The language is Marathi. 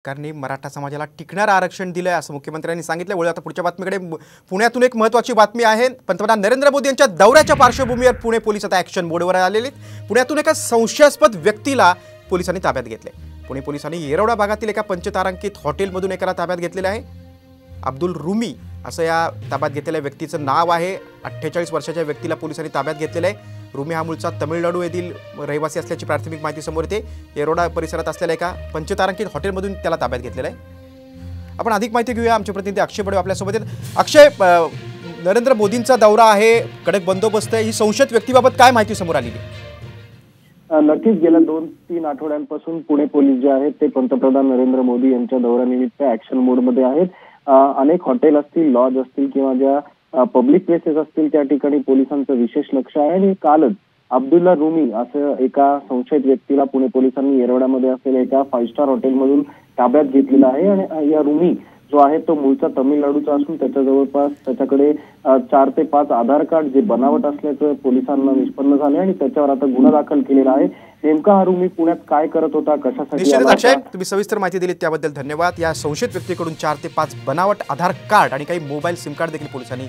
सरकारने मराठा समाजाला टिकणारं आरक्षण दिलंय असं मुख्यमंत्र्यांनी सांगितलं। वळू आता पुढच्या बातमीकडे। पुण्यातून एक महत्त्वाची बातमी आहे। पंतप्रधान नरेंद्र मोदी यांच्या दौऱ्याच्या पार्श्वभूमीवर पुणे पोलीस आता ॲक्शन मोडवर आलेले आहेत। पुण्यातून एका संशयास्पद व्यक्तीला पोलिसांनी ताब्यात घेतले। पुणे पोलिसांनी येरवडा भागातील एका पंचतारांकित हॉटेलमधून एकाला ताब्यात घेतलेले आहे। अब्दुल रुमी असं या ताब्यात घेतलेल्या व्यक्तीचं नाव आहे। 48 वर्षाच्या व्यक्तीला पोलिसांनी ताब्यात घेतलेलं आहे। रुमी हा मूळचा तमिळनाडू येथील रहिवासी असल्याची प्राथमिक माहिती समोर येते। येरवडा परिसरात असलेल्या एका पंचतारांकित हॉटेलमधून त्याला ताब्यात घेतलेलं आहे। आपण अधिक माहिती घेऊया। आमचे प्रतिनिधी अक्षय बडवे आपल्यासोबत आहेत। अक्षय, नरेंद्र मोदींचा दौरा आहे, कडक बंदोबस्त आहे, ही संशयित व्यक्तीबाबत काय माहिती समोर आली आहे? नक्कीच गेल्या 2-3 आठवड्यांपासून पुणे पोलीस जे आहेत ते पंतप्रधान नरेंद्र मोदी यांच्या दौऱ्यानिमित्त ॲक्शन मोडमध्ये आहेत। अनेक हॉटेल असतील, लॉज असतील किंवा ज्या पब्लिक प्लेसेस असतील त्या ठिकाणी पोलिसांचं विशेष लक्ष आहे। आणि कालच अब्दुल्ला रुमी असं एका संशयित व्यक्तीला पुणे पोलिसांनी येरवड्यामध्ये असलेल्या एका 5 स्टार हॉटेलमधून ताब्यात घेतलेलं आहे। आणि या रुमी जो आहे तो मूळचा तमिळनाडूचा असून त्याच्या जवळपास त्याच्याकडे 4 ते 5 आधार कार्ड जे बनावट असल्याचं पोलिसांना निष्पन्न झाले आणि त्याच्यावर आता गुन्हा दाखल केलेला आहे। नेमका हा रुमी पुण्यात काय करत होता, कशासाठी आला होता? तुम्ही सविस्तर माहिती दिलीत त्याबद्दल धन्यवाद। या संशयित व्यक्तीकडून 4 ते 5 बनावट आधार कार्ड आणि काही मोबाईल सिम कार्ड देखील पोलिसांनी